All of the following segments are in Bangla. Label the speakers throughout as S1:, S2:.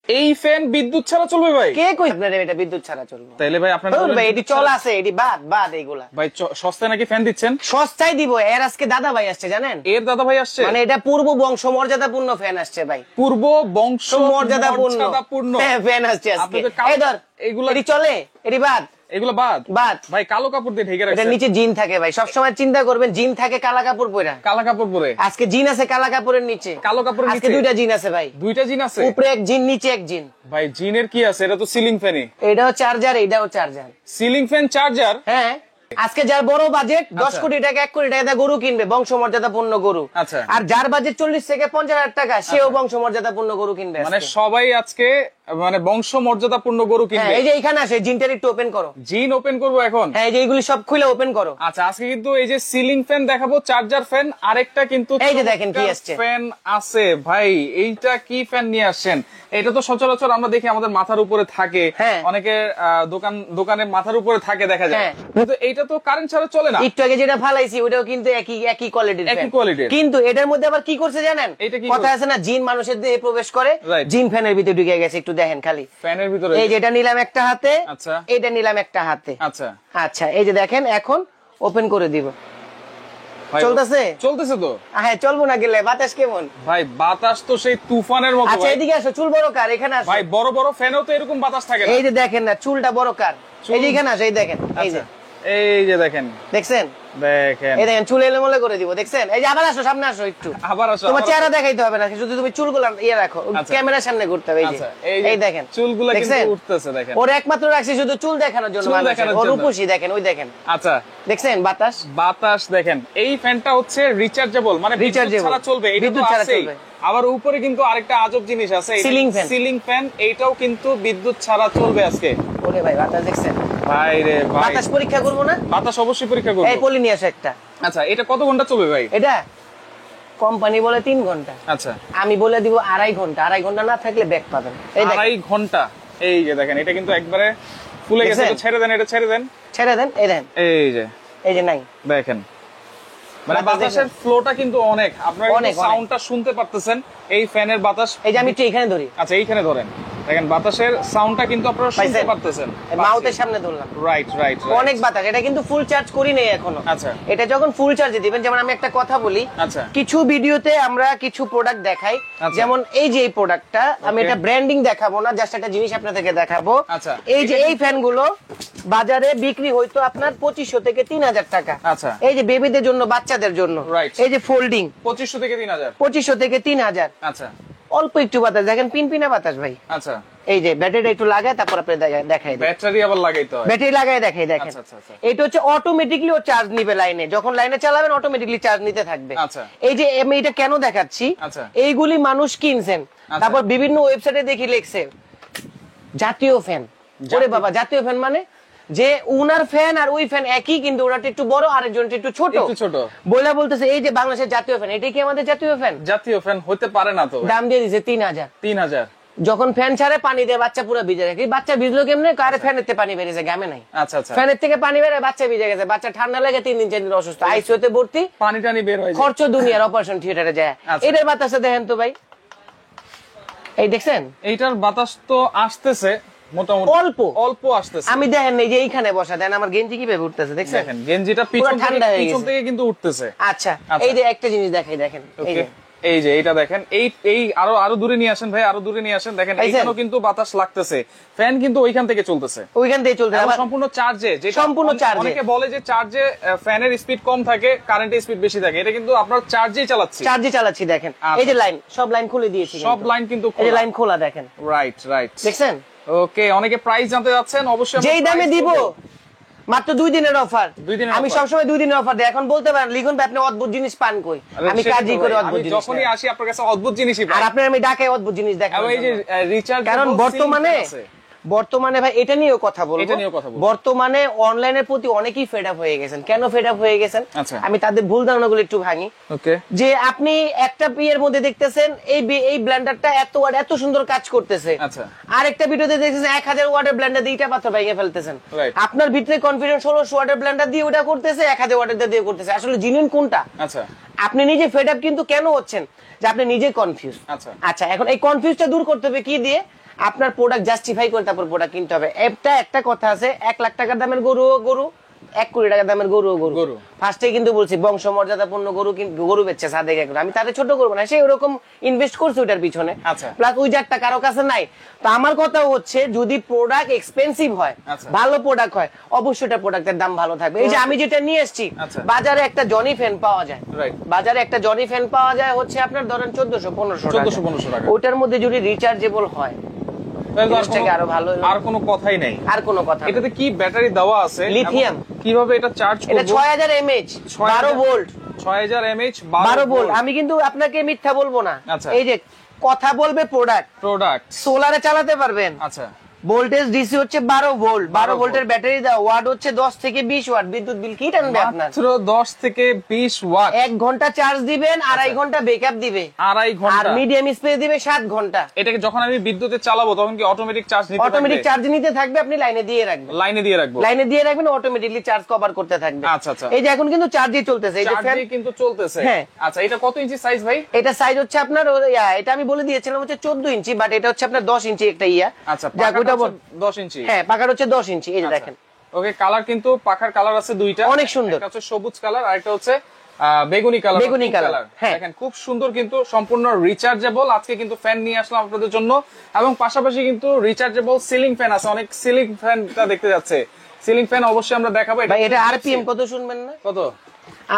S1: এই ফ্যান বিদ্যুৎ ছাড়া চলবে ভাই?
S2: কে কই আপনারা এটা বিদ্যুৎ ছাড়া চলবে?
S1: তাইলে ভাই আপনারা
S2: ভাই এটি চল আছে, এটি বাদ এইগুলা
S1: ভাই সস্তায় নাকি ফ্যান দিচ্ছেন?
S2: সস্তায় দিব। এর আজকে দাদা ভাই আসছে জানেন?
S1: এর দাদা ভাই আসছে
S2: মানে এটা পূর্ব বংশ মর্যাদাপূর্ণ ফ্যান আসছে ভাই।
S1: পূর্ব বংশ
S2: মর্যাদাপূর্ণ ফ্যান আসছে আজকে। এই ধর
S1: এগুলা
S2: এটি চলে, এটি বাদ,
S1: এগুলো বাদ
S2: ভাই
S1: কালো কাপড় দিয়ে ঢেকে রাখছেন।
S2: এটা নিচে জিন থাকে ভাই, সব সময় চিন্তা করবেন জিন থাকে কালা কাপড় পরে।
S1: কালা কাপড় পরে
S2: আজকে জিন আছে কালা কাপড়ের নিচে,
S1: কালো কাপড়ের নিচে
S2: আজকে দুইটা জিন আছে ভাই।
S1: দুইটা জিন আছে,
S2: উপরে এক জিন নিচে এক জিন।
S1: ভাই জিনের কি আছে? এটা তো সিলিং ফ্যানই।
S2: এটাও চার্জার, এটাও চার্জার।
S1: Ceiling fan charger?
S2: হ্যাঁ। আজকে যার বড় বাজেট 10 কোটি টাকা 1 কোটি টাকা গরু কিনবে, বংশমর্যাদাপূর্ণ গরু।
S1: আচ্ছা।
S2: আর যার বাজেট 40 থেকে 50,000 টাকা সেও বংশমর্যাদাপূর্ণ গরু কিনবে।
S1: মানে সবাই আজকে মানে বংশ মর্যাদাপূর্ণ গরু কিনবে।
S2: এই যে এখানে আসে জিনটার একটু ওপেন করো।
S1: জিন ওপেন করবো এখন?
S2: হ্যাঁ, এই যে এইগুলি সব খুলে ওপেন করো।
S1: আচ্ছা, আজকে কিন্তু এই যে সিলিং ফ্যান দেখাবো, চার্জার ফ্যান, আরেকটা কিন্তু
S2: এই যে দেখেন কি আসছে
S1: ফ্যান আছে ভাই। এইটা কি ফ্যান নিয়ে আসছেন? এটা তো সচরাচর আমরা দেখি আমাদের মাথার উপরে থাকে, অনেকে দোকানে মাথার উপরে থাকে দেখা যায়, কিন্তু এইটা তো কারেন্ট ছাড়া চলে না।
S2: একটু আগে যেটা ফালাইছি ওটাও কিন্তু একই কোয়ালিটির ফ্যান, কিন্তু এটার মধ্যে আবার কি করছে জানেন? কথা আছে না, জিন মানুষের দেহে প্রবেশ করে, জিন ফ্যানের ভিতরে ঢুকে গেছে। একটু দেখেন খালি
S1: ফ্যানের ভিতরে।
S2: এই যেটা নিলাম একটা হাতে,
S1: আচ্ছা,
S2: এটা নিলাম একটা হাতে।
S1: আচ্ছা
S2: আচ্ছা, এই যে দেখেন এখন ওপেন করে দিব। চলতেছে?
S1: চলতেছে তো।
S2: হ্যাঁ, চলবো না গেলে। বাতাস কেমন
S1: ভাই? বাতাস তো সেই তুফানের মতো।
S2: আচ্ছা, এদিকে আসো। চুল বড় কার? এখানে আসো
S1: ভাই। বড় বড় ফ্যানেও তো এরকম বাতাস থাকে না।
S2: এই যে দেখেন না, চুলটা বড় কার? এই যে এখানে আসো, এই দেখেন, এই যে
S1: এই যে দেখেন,
S2: দেখছেন?
S1: দেখেন,
S2: এই দেখেন চুল এলোমেলো করে দিব, দেখছেন? এই যে আবার আসো, সামনে আসো একটু।
S1: আবার আসো।
S2: তোমার চেহারা দেখাইতে হবে না, শুধু তুমি চুলগুলো ইয়ে রাখো, ক্যামেরার সামনে ঘুরতে হবে। এই দেখেন
S1: চুলগুলো কিন্তু উঠতেছে, দেখেন।
S2: ওর একমাত্র রাখছি শুধু চুল দেখানোর জন্য, ওর রূপসী দেখেন, ওই দেখেন।
S1: আচ্ছা,
S2: দেখছেন
S1: বাতাস দেখেন। এই ফ্যানটা হচ্ছে রিচার্জেবল, মানে বিদ্যুৎ ছাড়া চলবে।
S2: বিদ্যুৎ ছাড়া চলবে।
S1: আবার উপরে কিন্তু আরেকটা আজব জিনিস আছে, সিলিং ফ্যান। এইটাও কিন্তু বিদ্যুৎ ছাড়া চলবে আজকে।
S2: ওরে ভাই, বাতাস দেখছেন?
S1: ভাই রে ভাই,
S2: বাতাস পরীক্ষা করবো না?
S1: বাতাস অবশ্যই পরীক্ষা করব।
S2: এই পলি নিয়ে আসো একটা।
S1: আচ্ছা, এটা কত ঘন্টা চলবে ভাই?
S2: এটা কোম্পানি বলে 3 ঘন্টা।
S1: আচ্ছা,
S2: আমি বলে দিব 2.5 ঘন্টা। 2.5 ঘন্টা না থাকলে ব্যাক পাবেন। এই দেখেন
S1: 2.5 ঘন্টা। এই যে দেখেন, এটা কিন্তু একবারে ফুলে গেছে। এটা ছেড়ে দেন, এটা ছেড়ে দেন,
S2: ছেড়ে দেন। এই দেখেন, এই যে নাই,
S1: দেখেন। মানে বাতাসের ফ্লোটা কিন্তু অনেক। আপনারা সাউন্ডটা শুনতে পারতেছেন এই ফ্যানের বাতাস।
S2: এই যে আমি একটু এখানে ধরি।
S1: আচ্ছা, এইখানে ধরেন, দেখেন বাতাসের সাউন্ডটা কিন্তু আপনারা শুনতে পারতেছেন।
S2: মাউথের সামনে ধরলাম।
S1: রাইট।
S2: অনেক বাতাস। এটা কিন্তু ফুল চার্জ করি নাই এখনো।
S1: আচ্ছা,
S2: এটা যখন ফুল চার্জে দিবেন, যেমন আমি একটা কথা বলি,
S1: আচ্ছা,
S2: কিছু ভিডিওতে আমরা কিছু প্রোডাক্ট দেখাই, যেমন এই যে এই প্রোডাক্টটা, আমি এটা ব্র্যান্ডিং দেখাবো না, জাস্ট একটা জিনিস আপনাদেরকে দেখাবো।
S1: আচ্ছা,
S2: এই যে এই ফ্যানগুলো বাজারে বিক্রি হয়তো আপনার 2500 থেকে 3000 টাকা।
S1: আচ্ছা,
S2: এই যে বেবিদের জন্য, বাচ্চাদের জন্য, এই যে ফোল্ডিং
S1: 2500 থেকে 3000।
S2: 2500 থেকে 3000।
S1: আচ্ছা,
S2: অল্প একটু বাতাস দেখেন, পিনপিনা বাতাস ভাই।
S1: আচ্ছা,
S2: এই যে ব্যাটারিটা একটু লাগায়, তারপর আপনি দেখাই,
S1: ব্যাটারি আবার লাগাইতে হয়।
S2: ব্যাটারি লাগায় দেখাই, দেখেন। এটা হচ্ছে অটোমেটিকলি ও চার্জ নিবে লাইনে, যখন লাইনে চালাবেন অটোমেটিকলি চার্জ নিতে থাকবে।
S1: আচ্ছা,
S2: এই যে আমি এটা কেন দেখাচ্ছি, এইগুলি মানুষ কিনছেন, তারপর বিভিন্ন ওয়েবসাইটে দেখি লিখছে জাতীয় ফ্যান। ওরে বাবা, জাতীয় ফ্যান মানে যে উনার ফ্যান আর ওই ফ্যান একই, কিন্তু ওনাটা একটু বড়, আরেকজনটা একটু ছোট বলে বলতেছে এই যে বাংলাদেশের জাতীয় ফ্যান। এটা কি আমাদের জাতীয় ফ্যান?
S1: জাতীয় ফ্যান হতে পারে না তো।
S2: দাম দিয়ে দিছে 3000। যখন ফ্যান ছাড়ে পানি দিয়ে বাচ্চা পুরো ভিজে রাখে। বাচ্চা ভিজলো কেমনে? কারে ফ্যানের থেকে পানি বেরিয়েছে, গামে নাই।
S1: আচ্ছা,
S2: ফ্যানের থেকে পানি বেরোয়, বাচ্চা ভিজে গেছে, বাচ্চা ঠান্ডা লাগে, 3 দিন 4 দিন অসুস্থ, আইসিইউতে ভর্তি,
S1: পানি টানি বের হয়ে যায়,
S2: খরচ দুনিয়ার, অপারেশন থিয়েটারে যায়। এটার বাতাসে দেখেন তো ভাই, এই দেখছেন?
S1: এইটার বাতাস তো আসতেছে মোটামুটি অল্প আসতেছে।
S2: আমি দেখেন এই যে এইখানে বসা দেন, আমার গেঞ্জি কিভাবে উঠতেছে দেখছেন?
S1: দেখেন গেঞ্জিটা পিছন থেকে কিন্তু উঠতেছে।
S2: আচ্ছা, এই যে একটা জিনিস দেখাই, দেখেন
S1: এই যে এইটা দেখেন, এই আরো দূরে নিয়ে আসেন ভাই, আরো দূরে নিয়ে আসেন। দেখেন এইখানেও কিন্তু বাতাস লাগতেছে, ফ্যান কিন্তু ওইখান থেকে চলতেছে, সম্পূর্ণ চার্জে।
S2: সম্পূর্ণ চার্জে।
S1: অনেকে বলে যে চার্জে ফ্যানের স্পিড কম থাকে, কারেন্টের স্পিড বেশি থাকে। এটা কিন্তু আপনার চার্জেই চালাচ্ছি।
S2: দেখেন এই যে লাইন, সব লাইন খুলে দিয়েছি,
S1: সব লাইন কিন্তু
S2: এই যে লাইন খোলা, দেখেন।
S1: রাইট
S2: দেখছেন?
S1: ওকে, অনেকে প্রাইস জানতে যাচ্ছেন, অবশ্যই
S2: যেই দামে দিব, মাত্র 2 দিনের অফার। আমি সবসময় 2 দিনের অফার দিই। এখন বলতে পারেন লিখুন আপনি অদ্ভুত জিনিস পান কই? আমি কাজই করে অদ্ভুত জিনিস।
S1: যখনই আসি আপনার কাছে অদ্ভুত জিনিসই পাই।
S2: আর আপনার আমি ঢাকায় অদ্ভুত জিনিস দেখাবো।
S1: এই যে রিচার্জ,
S2: কারণ বর্তমানে ভাই এটা নিয়েও কথা বলবো। বর্তমানে অনলাইনের প্রতি অনেকেই ফেড আপ হয়ে গেছেন। কেন ফেড আপ হয়ে গেছেন? আমি তাদের ভুল ধারণাগুলো একটু ভাঙি। যে আপনি একটা পিয়ের মধ্যে দেখতেছেন এই ব্লেন্ডারটা এত সুন্দর কাজ করতেছে, আরেকটা ভিডিওতে দেখতেছেন 1000 ওয়াটের ব্লেন্ডার দিয়ে ইটা পাথর ভেঙে ফেলতেছেন। আপনার ভিতরে কনফিডেন্স 1600 ওয়াটের ব্লেন্ডার দিয়ে ওটা করতেছে, 1000 ওয়াটের দিয়ে করতেছে। আসলে জিনিস কোনটা? আপনি নিজে ফেড আপ কিন্তু কেন হচ্ছেন? যে আপনি নিজে কনফিউজ। আচ্ছা, এখন এই কনফিউজটা দূর করতে হবে কি দিয়ে? আপনার প্রোডাক্ট জাস্টিফাই করে তারপর প্রোডাক্ট কিনতে হবে। একটা কথা আছে, 1 লাখ টাকার দামের গরু 1 কোটি টাকার দামের গরু ফার্স্টে কিন্তু বলছি বংশমর্যাদাপূর্ণ গরু বেচছে সাদেক একর, আমি তাদের ছোট করবো না, সে ওরকম ইনভেস্ট করছে ওটার পিছনে, প্লাস ওই জাতটা কারো কাছে নাই। তো আমার কথা হচ্ছে যদি প্রোডাক্ট এক্সপেন্সিভ হয়, ভালো প্রোডাক্ট হয়, অবশ্যই এটা প্রোডাক্টের দাম ভালো থাকবে। এই যে আমি যেটা নিয়ে এসেছি, বাজারে একটা জনি ফ্যান পাওয়া যায়, হচ্ছে আপনার ধরেন 1400-1500 টাকা। ওটার মধ্যে যদি রিচার্জেবল হয় আরো ভালো,
S1: আর কোনো কথাই নেই,
S2: আর কোনো কথা।
S1: এটাতে কি ব্যাটারি দেওয়া আছে,
S2: লিথিয়াম,
S1: কিভাবে এটা চার্জ করব?
S2: এটা 6000 mAh 12 ভোল্ট,
S1: 6000 mAh
S2: 12 ভোল্ট। আমি কিন্তু আপনাকে মিথ্যা বলবো না, এই যে কথা বলবে প্রোডাক্ট সোলারে চালাতে পারবেন।
S1: আচ্ছা,
S2: ভোল্টেজ ডিসি হচ্ছে 12 ভোল্ট, 12 ভোল্টের ব্যাটারি দাও, ওয়াট হচ্ছে 10 থেকে 20 ওয়াট। বিদ্যুৎ বিল কি টানবে আপনার?
S1: মাত্র 10 থেকে 20 ওয়াট।
S2: 1 ঘন্টা চার্জ দিবেন, 2.5 ঘন্টা ব্যাকআপ দিবে,
S1: 2.5 ঘন্টা,
S2: আর মিডিয়াম স্পেস দিবে 7 ঘন্টা।
S1: এটাকে যখন আমি বিদ্যুতে চালাবো তখন কি অটোমেটিক চার্জ নিতে থাকবে?
S2: অটোমেটিক চার্জ নিতে থাকবে, আপনি লাইনে দিয়ে রাখবেন, অটোমেটিকলি চার্জ কভার করতে থাকবে।
S1: আচ্ছা আচ্ছা,
S2: এই যে এখন কিন্তু চার্জই চলতেছে, এই যে ফ্যান
S1: কিন্তু চলতেছে। আচ্ছা, এটা কত ইঞ্চি সাইজ ভাই?
S2: এটা সাইজ হচ্ছে আপনার এটা আমি বলে দিয়েছিলাম হচ্ছে 14 ইঞ্চি, বাট এটা হচ্ছে আপনার 10 ইঞ্চি একটা
S1: আচ্ছা, পাকাটা 10 ইঞ্চি।
S2: হ্যাঁ, পাকার হচ্ছে 10 ইঞ্চি। এই যে দেখেন,
S1: ওকে, কালার কিন্তু পাখার কালার আছে দুইটা,
S2: অনেক সুন্দর।
S1: একটা হচ্ছে সবুজ কালার আর একটা হচ্ছে বেগুনি কালার। দেখেন খুব সুন্দর, কিন্তু সম্পূর্ণ রিচার্জেবল। আজকে কিন্তু ফ্যান নিয়ে আসলাম আপনাদের জন্য, এবং পাশাপাশি কিন্তু রিচার্জেবল সিলিং ফ্যান আছে, অনেক সিলিং ফ্যানটা দেখতে যাচ্ছে। সিলিং ফ্যান অবশ্যই আমরা দেখাবো।
S2: এটা আরপিএম কত শুনবেন না?
S1: কত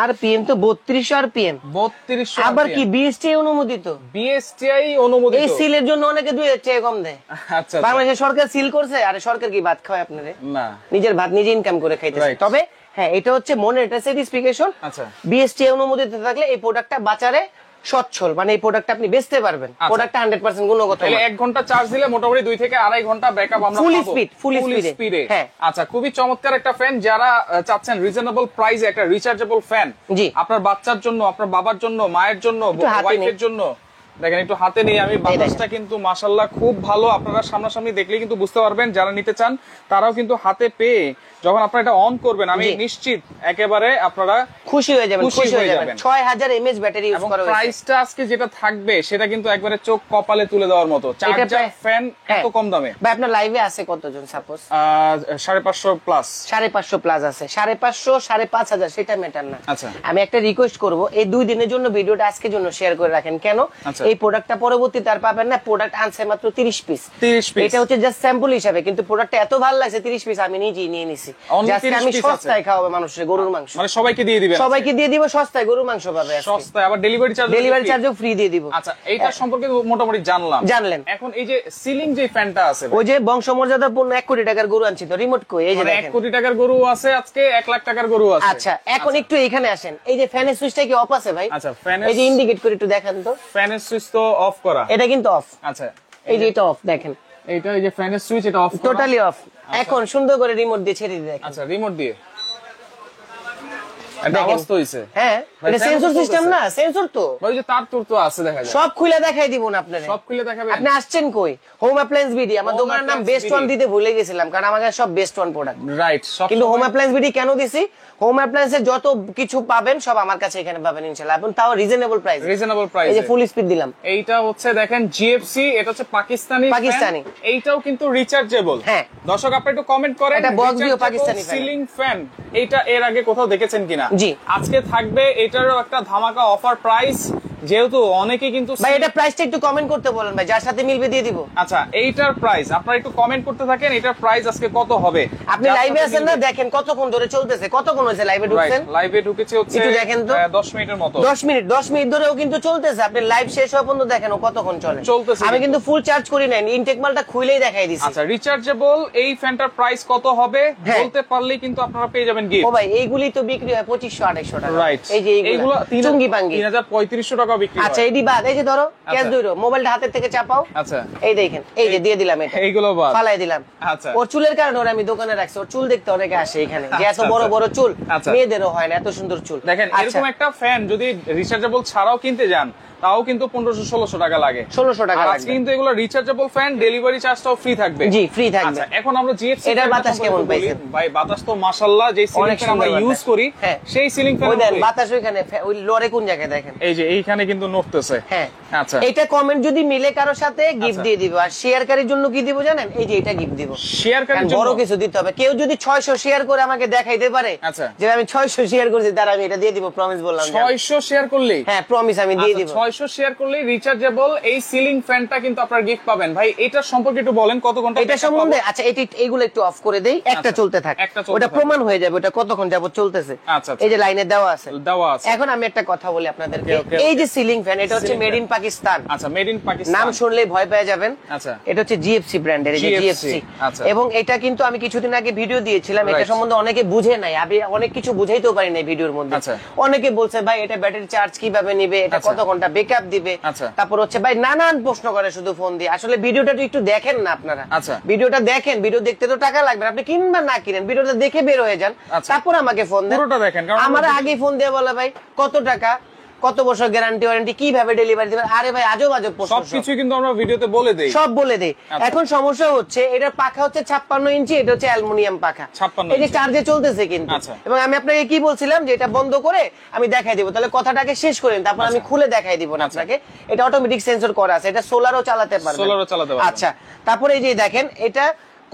S2: আরপিএম? তো 3200 আরপিএম।
S1: 3200
S2: আবার কি বিএসটিআই অনুমোদিত?
S1: বিএসটিআই অনুমোদিত।
S2: এই সিলের জন্য অনেকে 2000 টাকা কম দেয়।
S1: আচ্ছা,
S2: বাংলাদেশের সরকার সিল করছে, আরে সরকার কি ভাত খাওয়ায় আপনারে?
S1: না,
S2: নিজের ভাত নিজে ইনকাম করে খাইতেছে। তবে হ্যাঁ, এটা হচ্ছে মনিটর সার্টিফিকেশন।
S1: আচ্ছা,
S2: বিএসটিআই অনুমোদিত থাকলে এই প্রোডাক্টটা বাজারে সচ্ছল, মানে এই প্রোডাক্টটা আপনি বেচতে পারবেন। প্রোডাক্টটা 100% গুণগত।
S1: তাহলে 1 ঘন্টা চার্জ দিলে মোটামুটি 2 থেকে 2.5 ঘন্টা ব্যাকআপ আমরা পাবো
S2: ফুল স্পিডে।
S1: হ্যাঁ, আচ্ছা, খুবই চমৎকার একটা ফ্যান। যারা চাচ্ছেন রিজনেবল প্রাইসে একটা রিচার্জেবল ফ্যান, জি, আপনার বাচ্চার জন্য, আপনার বাবার জন্য, মায়ের জন্য, ওয়াইফের জন্য, দেখেন একটু হাতে নিয়ে আমি, বাতাসটা কিন্তু মাশাআল্লাহ খুব ভালো। আপনারা সামনাসামনি দেখলে কিন্তু বুঝতে পারবেন, যারা নিতে চান তারাও কিন্তু হাতে পেয়ে যখন আপনারা এটা অন করবেন, আমি নিশ্চিত একেবারে আপনারা
S2: খুশি হয়ে যাবেন। 6000 mAh ব্যাটারি ইউজ করা হয়েছে।
S1: প্রাইসটা আজকে যেটা থাকবে সেটা কিন্তু একবারে চোখ কপালে তুলে দেওয়ার মতো। চার্জার ফ্যান এত কম দামে।
S2: ভাই আপনার লাইভে আছে কতজন? সাপোজ
S1: 550 প্লাস,
S2: 550 প্লাস আছে, 550 5500 সেটা ম্যাটার না।
S1: আচ্ছা,
S2: আমি একটা রিকোয়েস্ট করব, এই 2 দিনের জন্য ভিডিওটা আজকের জন্য শেয়ার করে রাখেন। কেন? এই প্রোডাক্টটা পরবর্তীতে আর পাবেন না। প্রোডাক্ট আনছে মাত্র 30 পিস। এটা হচ্ছে জাস্ট স্যাম্পল হিসাবে, কিন্তু প্রোডাক্টটা এত ভালো লাগছে 30 পিস আমি নিজেই নিয়ে নিছি। আমি সস্তায় খাওয়াবো মানুষের গরুর মাংস,
S1: মানে সবাইকে দিয়ে দিবেন?
S2: সবাইকে দিয়ে দিব, সস্তায় গরুর মাংস পাবে,
S1: সস্তায়, আবার ডেলিভারি চার্জও
S2: ফ্রি দিয়ে দিব।
S1: আচ্ছা, এইটা সম্পর্কে মোটামুটি জানলেন। এখন এই যে সিলিং যে ফ্যানটা আছে,
S2: ওই যে বংশমর্যাদাপূর্ণ 1 কোটি টাকার গরু আনছি তো, রিমোট কই? এই যে দেখেন
S1: 1 কোটি টাকার গরু আছে আজকে, 1 লাখ টাকার গরু আছে।
S2: আচ্ছা, এখন একটু এখানে আসেন। এই যে ফ্যানের সুইচটা কি অফ আছে ভাই?
S1: আচ্ছা, ফ্যানের,
S2: এই যে ইন্ডিকেট করে একটু দেখান তো।
S1: ফ্যানের সুইচ তো অফ করা,
S2: এটা কিন্তু অফ।
S1: আচ্ছা,
S2: এই যে এটা অফ, দেখেন
S1: এইটা, এই যে ফ্যানের সুইচ এটা অফ,
S2: টোটালি অফ। এখন সুন্দর করে রিমোট দিয়ে ছেড়ে দিই, দেখেন।
S1: আচ্ছা, রিমোট দিয়ে এটা আওয়াজ তো হইছে।
S2: হ্যাঁ, এটা সেন্সর সিস্টেম না, সেন্সর তো।
S1: ওই যে তার তো আছে, দেখা যায়।
S2: সব খুলে দেখাই দিব না আপনারে।
S1: সব খুলে দেখাবেন? আপনি
S2: আসছেন কই? হোম অ্যাপ্লায়েন্স বিডি, আমার দোকানের নাম বেস্ট ওয়ান দিতে ভুলে গেছিলাম, কারণ আমার কাছে সব বেস্ট ওয়ান প্রোডাক্ট।
S1: রাইট,
S2: কিন্তু হোম অ্যাপ্লায়েন্স বিডি কেন দিছি? হোম অ্যাপ্লায়েন্সে যত কিছু পাবেন সব আমার কাছে এখানে পাবেন ইনশাআল্লাহ, এবং তাও রিজনেবল প্রাইস। এই যে ফুল স্পিড দিলাম।
S1: এইটা হচ্ছে দেখেন জিএফসি, এটা হচ্ছে পাকিস্তানি। এইটাও কিন্তু রিচার্জেবল।
S2: হ্যাঁ,
S1: দর্শক আপনারা একটু কমেন্ট করেন,
S2: এটা বক্স দিও পাকিস্তানি
S1: সিলিং ফ্যান, এইটা এর আগে কোথাও দেখেছেন কিনা?
S2: জি,
S1: আজকে থাকবে এটারও একটা ধামাকা অফার প্রাইস, যেহেতু অনেকে কিন্তু
S2: ভাই এটা প্রাইসটা একটু কমেন্ট করতে বলেন ভাই, যার সাথে মিলবে দিয়ে দিব।
S1: আচ্ছা, এইটার প্রাইস আপনারা একটু কমেন্ট করতে থাকেন, এটার প্রাইস আজকে কত হবে।
S2: আপনি লাইভে আছেন না, দেখেন কতক্ষণ ধরে চলতেছে, কতক্ষণ হয়েছে লাইভে ঢুকছেন?
S1: লাইভে ঢুকেছে হচ্ছে
S2: একটু দেখেন তো,
S1: 10 মিনিটের মতো।
S2: 10 মিনিট ধরেও কিন্তু চলতেছে। আপনি লাইভ শেষ হওয়া পর্যন্ত দেখেন ও কতক্ষণ চলতেছে। আমি কিন্তু ফুল চার্জ করি নাই, ইনটেক মালটা খুলেই দেখাই দিছি।
S1: আচ্ছা, রিচার্জেবল এই ফ্যানটার প্রাইস কত হবে বলতে পারলেই কিন্তু আপনারা পেয়ে যাবেন গিফট।
S2: ও ভাই, এইগুলি তো বিক্রি হয় 2500-2800 টাকা।
S1: রাইট,
S2: এই যে এইগুলো চুঙ্গি পাঙ্গি
S1: 3500 টাকা বিক্রি হয়।
S2: আচ্ছা, এই বাদ, এই যে ধরো ক্যাশ ধরো, মোবাইলটা হাতের থেকে চাপাও।
S1: আচ্ছা,
S2: এই দেখেন, এই যে দিয়ে দিলাম, এটা
S1: এইগুলো বাদ
S2: ফালাই দিলাম।
S1: আচ্ছা,
S2: ওর চুলের কারণে ওর আমি দোকানে রাখছি, ওর চুল দেখতে অনেকে আসে এখানে, যে এত বড় বড় চুল, মেয়েদেরও হয় না এত সুন্দর চুল।
S1: দেখেন, এরকম একটা ফ্যান যদি রিচার্জেবল ছাড়াও কিনতে যান তাও কিন্তু 1500-1600 টাকা লাগে।
S2: 1600 টাকা লাগে।
S1: আজকে কিন্তু এগুলো রিচার্জেবল ফ্যান, ডেলিভারি চার্জটাও ফ্রি থাকবে।
S2: জি, ফ্রি থাকবে।
S1: আচ্ছা, এখন আমরা জিএফসি
S2: এটার বাতাস কেমন পাইছেন
S1: ভাই? বাতাস তো মাশাআল্লাহ, যে সিলিং ফ্যান আমরা ইউজ করি সেই সিলিং ফ্যান।
S2: ওই দেখেন বাতাস ওইখানে, ওই লরে কোন জায়গায় দেখেন,
S1: এই যে এইখানে কিন্তু নড়তেছে।
S2: হ্যাঁ,
S1: আচ্ছা,
S2: এটা কমেন্ট যদি মিলে কারোর সাথে গিফট দিয়ে দিব। আর শেয়ারকারীর জন্য কি দিব জানেন? এই যে এটা গিফট দিব।
S1: শেয়ারকারীর জন্য
S2: বড় কিছু দিতে হবে। কেউ যদি 600 শেয়ার করে আমাকে দেখাইতে পারে যে আমি 600 শেয়ার করেছি, তার আমি এটা দিয়ে দিব, প্রমিস বললাম।
S1: 600 শেয়ার করলেই?
S2: হ্যাঁ, প্রমিস আমি দিয়ে দিব।
S1: 600 শেয়ার করলেই রিচার্জেবল এই সিলিং ফ্যানটা কিন্তু আপনারা গিফট পাবেন। ভাই এটার সম্পর্কে একটু বলেন, কত ঘন্টা
S2: এটা সম্বন্ধে? আচ্ছা, এইগুলো একটু অফ করে দেই, একটা চলতে থাক, ওটা প্রমাণ হয়ে যাবে ওটা কতক্ষণ যাবত চলতেছে।
S1: আচ্ছা,
S2: এই যে লাইনে দেওয়া আছে।
S1: এখন
S2: আমি একটা কথা বলি আপনাদেরকে, এই যে সিলিং ফ্যান, এটা হচ্ছে মেড ইন পাকিস্তান।
S1: আচ্ছা, মেড ইন পাকিস্তান
S2: নাম শুনলেই ভয় পেয়ে যাবেন।
S1: আচ্ছা,
S2: এটা হচ্ছে জিএফসি ব্র্যান্ডের, এই যে জিএফসি। এবং এটা কিন্তু আমি কিছুদিন আগে ভিডিও দিয়েছিলাম, এটা সম্বন্ধে অনেকে বুঝে নাই, আমি অনেক কিছু বুঝাইতেও পারি নাই ভিডিওর মধ্যে। অনেকে বলছে ভাই এটা ব্যাটারি চার্জ কিভাবে নিবে, এটা কত ঘন্টা ব্যাকআপ দিবে, তারপর হচ্ছে ভাই নানান প্রশ্ন করে শুধু ফোন দিয়ে। আসলে ভিডিওটা একটু দেখেন না আপনারা, ভিডিওটা দেখেন, ভিডিও দেখতে তো টাকা লাগবে, আপনি কিনবেন না কিনেন, ভিডিওটা দেখে বের হয়ে যান, তারপর আমাকে ফোন দেন। আমার আগে ফোন দিয়ে বলে ভাই কত টাকা, কত বছর গ্যারান্টি ওয়ারেন্টি, কিভাবে ডেলিভারি দিবেন। আরে ভাই আজব আজব প্রশ্ন,
S1: সবকিছু কিন্তু আমরা ভিডিওতে বলে দেই, সব
S2: বলে দেই। এখন সমস্যা হচ্ছে এটার পাখা হচ্ছে 56 ইঞ্চি, এটা হচ্ছে অ্যালুমিনিয়াম পাখা, এই যে চার্জে চলতেছে কিন্তু। এবং আমি আপনাকে কি বলছিলাম যে এটা বন্ধ করে আমি দেখাই দিব, তাহলে কথাটাকে শেষ করেন, তারপর আমি খুলে দেখাই দিব না আপনাকে। এটা অটোমেটিক সেন্সর করা আছে, এটা সোলারও চালাতে পারবে। আচ্ছা, তারপরে এই যে দেখেন এটা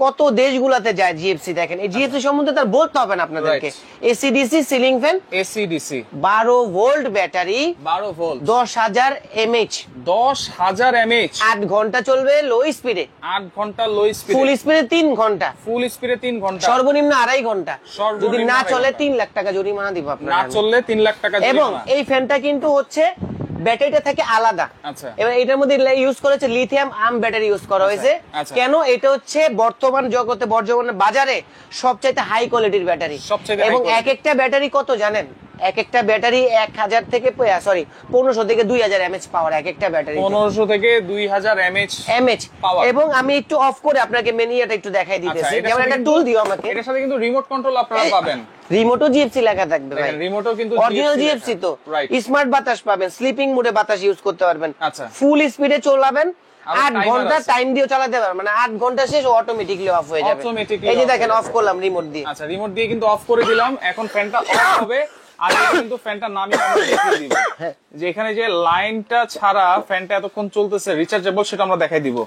S2: কত দেশগুলোতে যায় জিএফসি। দেখেন এই জিএফসি সম্বন্ধে তার বলতে হবে না আপনাদেরকে। AC DC ceiling fan, AC DC 12 volt battery, 12 volt, 10,000 mAh, 10,000 mAh, 8 ঘন্টা চলবে লো স্পিডে, 8 ঘন্টা লো স্পিডে, ফুল স্পিডে 3 ঘন্টা, ফুল স্পিডে 3 ঘন্টা, সর্বনিম্ন 2.5 ঘন্টা। যদি না চলে 3 লাখ টাকা জরিমানা দিব আপনারা, না চললে 3 লাখ টাকা জরিমানা। এবং এই ফ্যানটা কিন্তু হচ্ছে ব্যাটারিটা থাকে আলাদা। আচ্ছা, এবার এটার মধ্যে ইউজ করেছে লিথিয়াম আয়ন ব্যাটারি ইউজ করা হয়েছে। কেন? এটা হচ্ছে বর্তমান জগতে, বর্তমানে বাজারে সবচাইতে হাই কোয়ালিটির ব্যাটারি। এবং এক একটা ব্যাটারি কত জানেন? এক একটা ব্যাটারি 1000 থেকে 1500 থেকে 2000 এমএইচ পাওয়ার, এক একটা ব্যাটারি 1500 থেকে 2000 এমএইচ পাওয়ার। এবং আমি একটু অফ করে আপনাকে মেনুটা একটু দেখাই দিতেছি। যেমন একটা টুল দিও আমাকে, এটার সাথে কিন্তু রিমোট কন্ট্রোল আপনারা পাবেন। রিমোটও জিএফসি লেখা থাকবে ভাই, রিমোটও কিন্তু অরিজিনাল জিএফসি। তো স্মার্ট বাতাস পাবেন, স্লিপিং মোডে বাতাস ইউজ করতে পারবেন, ফুল স্পিডে চলাবেন, 8 ঘন্টা টাইম দিয়ে চালাতে পারবেন, মানে 8 ঘন্টা শেষ অটোমেটিকলি অফ হয়ে যাবে। এই যে দেখেন অফ করলাম রিমোট দিয়ে। আচ্ছা, রিমোট দিয়ে কিন্তু অফ করে দিলাম, এখন ফ্যানটা অফ হবে। আর এটা কিন্তু ফ্যানটা নামিয়ে আমরা দেখিয়ে দিব যে এখানে যে লাইনটা ছাড়া ফ্যানটা এতক্ষণ চলতেছে রিচার্জেবল, সেটা আমরা দেখাই দিব।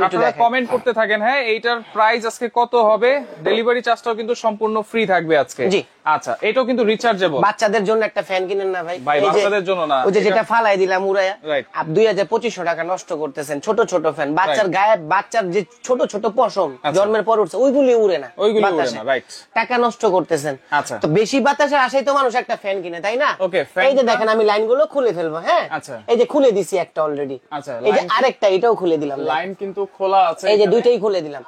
S2: আপনারা কমেন্ট করতে থাকেন। হ্যাঁ, এইটার প্রাইস আজকে কত হবে, ডেলিভারি চার্জটাও কিন্তু সম্পূর্ণ ফ্রি থাকবে আজকে। জি, আচ্ছা, এটাও কিন্তু রিচার্জেবল। বাচ্চাদের জন্য একটা ফ্যান কিনেন না ভাই, ভাই বাচ্চাদের জন্য না, ওই যে যেটা ফালাই দিলাম উড়ায়া, আপ 2000-2500 টাকা নষ্ট করতেছেন। ছোট ছোট ফ্যান, বাচ্চার গায়ে, বাচ্চার যে ছোট ছোট পশম জন্মের পর উঠছে, ওইগুলি উড়ে না, ওইগুলি উড়ে না, রাইট, টাকা নষ্ট করতেছেন। আচ্ছা, তো বেশি বাতাসের আশায় তো মানুষ একটা ফ্যান কিনে, তাই না? এই যে দেখেন আমি লাইনগুলো খুলে ফেলবো। হ্যাঁ, আচ্ছা, এই যে খুলে দিছি একটা অলরেডি। আচ্ছা, এই যে আরেকটা, এটাও খুলে দিলাম, লাইন কিন্তু খোলা আছে, এই যে দুইটাই খুলে দিলাম।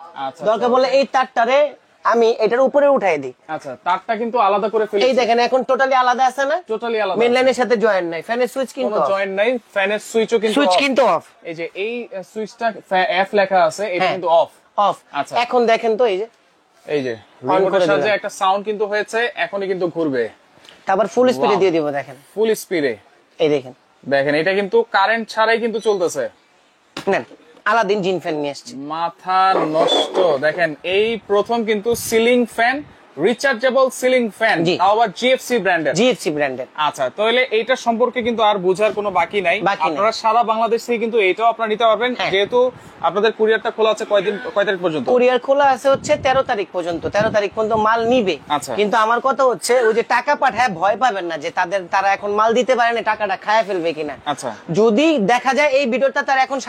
S2: দরকার বলে এই তারটারে আমি এটার উপরে উঠাই দিই। আচ্ছা, তারটা কিন্তু আলাদা করে ফেলি। এই দেখেন এখন টোটালি আলাদা আছে না? টোটালি আলাদা, মেইন লাইনের সাথে জয়েন নাই, ফ্যানের সুইচ কিন্তু কোনো জয়েন নাই, ফ্যানের সুইচও কিন্তু সুইচ কিন্তু অফ। এই যে এই সুইচটা এফ লেখা আছে, এটা কিন্তু অফ। আচ্ছা, এখন দেখেন তো এই যে রিমোটের সাহায্যে একটা সাউন্ড কিন্তু হয়েছে, এখনই কিন্তু ঘুরবে। তারপর ফুল স্পিডে দিয়ে দিব, দেখেন ফুল স্পিডে, এই দেখেন দেখেন এটা কিন্তু কারেন্ট ছাড়াই কিন্তু চলতেছে। নেন, আলাদিন জিন ফ্যান নিয়ে আসছে, মাথা নষ্ট। দেখেন এই প্রথম কিন্তু ceiling fan, rechargeable ceiling fan, তাও আবার জিএফসি ব্র্যান্ডের, জিএফসি ব্র্যান্ডের। আচ্ছা, তাহলে এইটা সম্পর্কে কিন্তু আর বোঝার কোনো বাকি নাই। আপনারা সারা বাংলাদেশ থেকে কিন্তু এটাও আপনারা নিতে পারবেন, যেহেতু আপনাদের কুরিয়ারটা খোলা আছে। কয় তারিখ পর্যন্ত কুরিয়ার খোলা আছে? হচ্ছে 13 তারিখ পর্যন্ত। 13 তারিখ পর্যন্ত মাল নিবে। কিন্তু আমার কথা হচ্ছে ওই যে টাকা পাঠায় ভয় পাবেন না যে তারা এখন মাল দিতে পারে না, টাকাটা খায় ফেলবে কিনা। আচ্ছা, যদি দেখা যায় এই ভিডিওটা তারা এখন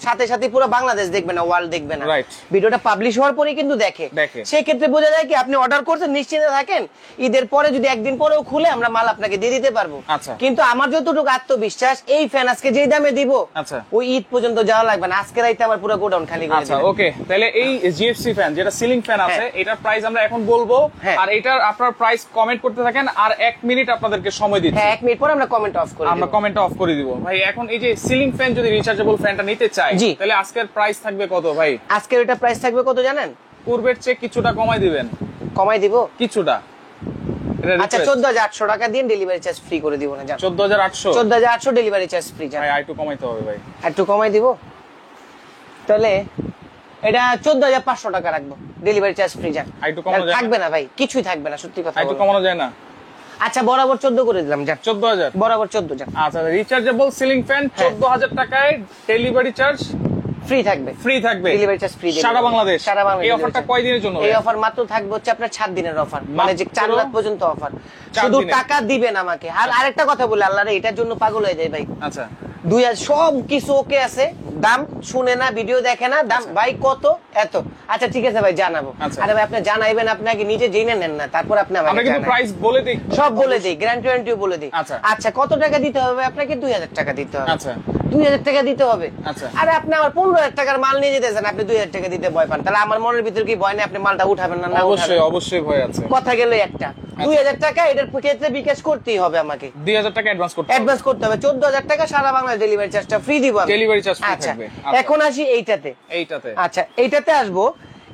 S2: সাথে সাথে পুরো বাংলাদেশ দেখবে না, ওয়ার্ল্ড দেখবে না, ভিডিওটা পাবলিশ হওয়ার পরে কিন্তু দেখে, সেই ক্ষেত্রে বোঝা যায় কি আপনি অর্ডার করছেন, নিশ্চিন্তে থাকেন, ঈদের পরে যদি একদিন পরেও খুলে আমরা মাল আপনাকে দিয়ে দিতে পারবো। কিন্তু আমার যতটুকু আত্মবিশ্বাস, এই ফ্যান আজকে যেই দামে দিব, ওই ঈদ পর্যন্ত যাওয়া লাগবে না, আজকে রাইতে আমার পুরো গোডাউন খালি করে দিবেন। ওকে, তাহলে এই জিএফসি ফ্যান যেটা সিলিং ফ্যান আছে, এটার প্রাইস আমরা এখন বলবো, আর এটার আপনার প্রাইস কমেন্ট করতে থাকেন, আর 1 মিনিট আপনাদেরকে সময় দিচ্ছি। হ্যাঁ, 1 মিনিট পরে আমরা কমেন্ট অফ করে দিব, আমরা কমেন্ট অফ করে দিব। ভাই এখন এই যে সিলিং ফ্যান যদি রিচার্জেবল ফ্যানটা নিতে চাই, তাহলে আজকের প্রাইস থাকবে কত ভাই? আজকের এটা প্রাইস থাকবে কত জানেন? পূর্বের চেয়ে কিছুটা কমাই দিবেন। কমাই দিব কিছুটা, আচ্ছা 14800 টাকা দিয়ে ডেলিভারি চার্জ ফ্রি করে দিব না জান 14800 ডেলিভারি চার্জ ফ্রি জান
S1: ভাই একটু কমাইতে হবে ভাই
S2: একটু কমাই দিব তাহলে এটা 14500 টাকা রাখবো ডেলিভারি চার্জ ফ্রি জান
S1: একটু কমানো যায়
S2: থাকবে না ভাই কিছুই থাকবে না সত্যি কথা
S1: একটু কমানো যায় না
S2: আচ্ছা বরাবর 14 করে দিলাম জান
S1: 14000
S2: বরাবর 14 জান
S1: আচ্ছা রিচার্জেবল সিলিং ফ্যান 14000 টাকায় ডেলিভারি চার্জ
S2: ফ্রি থাকবে ডেলিভারি চার্জ ফ্রি
S1: সারা বাংলাদেশ এই অফারটা কয় দিনের জন্য
S2: এই অফার মাত্র থাকবে হচ্ছে আপনার 7 দিনের অফার মানে যে 4 রাত পর্যন্ত অফার শুধু টাকা দিবেন আমাকে আর আরেকটা কথা বলি আল্লাহরে এটার জন্য পাগল হয়ে যায় ভাই
S1: আচ্ছা
S2: 2000 সব কিছু ওকে আছে দাম শুনে না ভিডিও দেখে না দাম ভাই কত এত আচ্ছা ঠিক আছে ভাই জানাবো আরে ভাই আপনি জানাইবেন আপনাকে নিজে জেনে নেন না তারপর আপনি আমাকে
S1: আমরা কিন্তু প্রাইস বলে দেই
S2: সব বলে দেই গ্যারান্টি ওয়ারেন্টিও বলে দেই আচ্ছা কত টাকা দিতে হবে আপনাকে 2000 টাকা দিতে হবে
S1: আচ্ছা
S2: 2000 টাকা দিতে হবে আরে আপনি আমার 15000 টাকার মাল নিয়ে যেতেছেন আপনি 2000 টাকা দিতে ভয় পান তাহলে আমার মনের ভিতর কি ভয় নেই আপনি মালটা উঠাবেন না
S1: অবশ্যই অবশ্যই ভয় আছে
S2: কথা গেল একটা 2000 টাকা এটার ক্ষেত্রে বিকাশ করতেই হবে আমাকে
S1: 2000 টাকা অ্যাডভান্স করতে
S2: হবে 14000 টাকা সারা বাংলাদেশ ডেলিভারি চার্জটা ফ্রি দিব
S1: ডেলিভারি চার্জ ফ্রি থাকবে
S2: এখন আসি এইটাতে আচ্ছা এইটাতে আসবো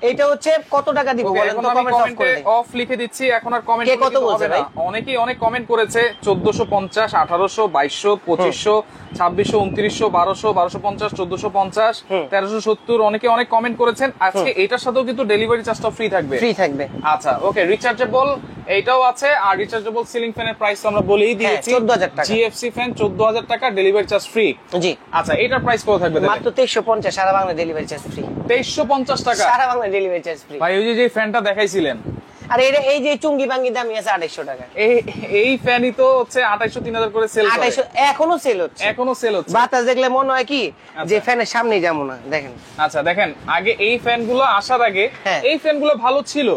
S2: এটা হচ্ছে কত টাকা দিব বলেন তো
S1: কমেন্টে অফ লিখে দিচ্ছি এখন আর কমেন্ট
S2: কত বলছে ভাই
S1: অনেকেই অনেক কমেন্ট করেছে 1450 1800 2200 2500 2600 2900 1200 1250 1450 1370 অনেকে অনেক কমেন্ট করেছেন আজকে এটার সাথেও কিন্তু ডেলিভারি চার্জটা ফ্রি থাকবে আচ্ছা ওকে রিচার্জেবল এইটাও আছে আর রিচার্জেবল সিলিং ফ্যানের প্রাইস তো আমরা বলেই দিয়েছি
S2: 14000 টাকা
S1: জিএফসি ফ্যান 14000 টাকা ডেলিভারি চার্জ ফ্রি
S2: জি
S1: আচ্ছা এটার প্রাইস কত থাকবে
S2: মাত্র 2350 সারা বাংলা ডেলিভারি চার্জ ফ্রি
S1: 2350 টাকা
S2: সারা বাংলা ডেলিভারি চার্জ ফ্রি
S1: ভাই ওই যে ফ্যানটা দেখাইছিলেন
S2: আর এই যে চুঙ্গি বাঙ্গি দামি আছে 2800 টাকা
S1: এই ফ্যানই তো হচ্ছে 2800 3000 করে সেল করে
S2: 2800 এখনো সেল হচ্ছে বাতাস দেখলে মনে হয় কি যে ফ্যানের সামনেই যাবো না দেখেন
S1: আচ্ছা দেখেন আগে এই ফ্যানগুলো আসার আগে এই ফ্যানগুলো ভালো ছিল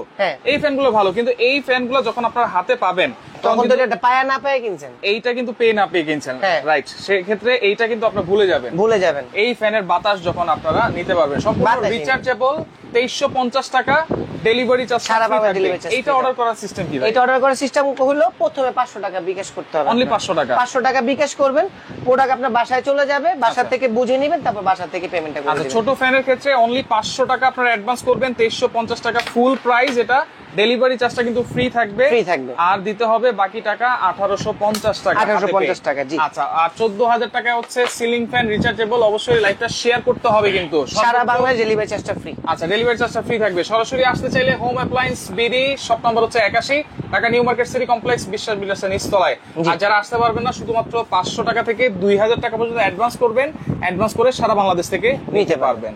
S1: এই ফ্যানগুলো ভালো কিন্তু এই ফ্যানগুলো যখন আপনার হাতে পাবেন
S2: তখন তো এটা পায়া না পায়া কিনছেন
S1: এইটা কিন্তু পেয়ে না পেয়ে কিনছেন রাইট সেই ক্ষেত্রে এইটা কিন্তু আপনারা ভুলে যাবেন এই ফ্যানের বাতাস যখন আপনারা নিতে পারবেন সম্পূর্ণ রিচার্জেবল 2350 টাকা ডেলিভারি চার্জ
S2: সারা বাংলা ডেলিভারি চার্জ
S1: এইটা অর্ডার করার সিস্টেম কি
S2: এটা অর্ডার করার সিস্টেম হলো প্রথমে 500 টাকা বিকাশ করতে হবে
S1: অনলি 500
S2: টাকা বিকাশ করবেন প্রোডাক্ট আপনার বাসায় চলে যাবে বাসা থেকে বুঝে নেবেন তারপর বাসা থেকে পেমেন্টটা করে দিবেন
S1: ছোট ফ্যানের ক্ষেত্রে অনলি 500 টাকা আপনারা অ্যাডভান্স করবেন 2350 টাকা ফুল প্রাইস এটা ডেলিভারি চার্জটা কিন্তু ফ্রি থাকবে আর দিতে হবে বাকি টাকা 1850 টাকা
S2: জি
S1: আচ্ছা আর 14000 টাকা হচ্ছে সিলিং ফ্যান রিচার্জেবল অবশ্যই লাইভটা শেয়ার করতে হবে কিন্তু
S2: সারা বাংলায় ডেলিভারি চার্জটা ফ্রি
S1: আচ্ছা ডেলিভারি চার্জটা ফ্রি থাকবে সরাসরি আসতে চাইলে home appliance BD shop number হচ্ছে 81 Dhaka new market city complex বিশ্বাস বিলাসের নিচতলায় আর যারা আসতে পারবেন না শুধুমাত্র 500 টাকা থেকে 2000 টাকা পর্যন্ত অ্যাডভান্স করবেন অ্যাডভান্স করে সারা বাংলাদেশ থেকে নিতে পারবেন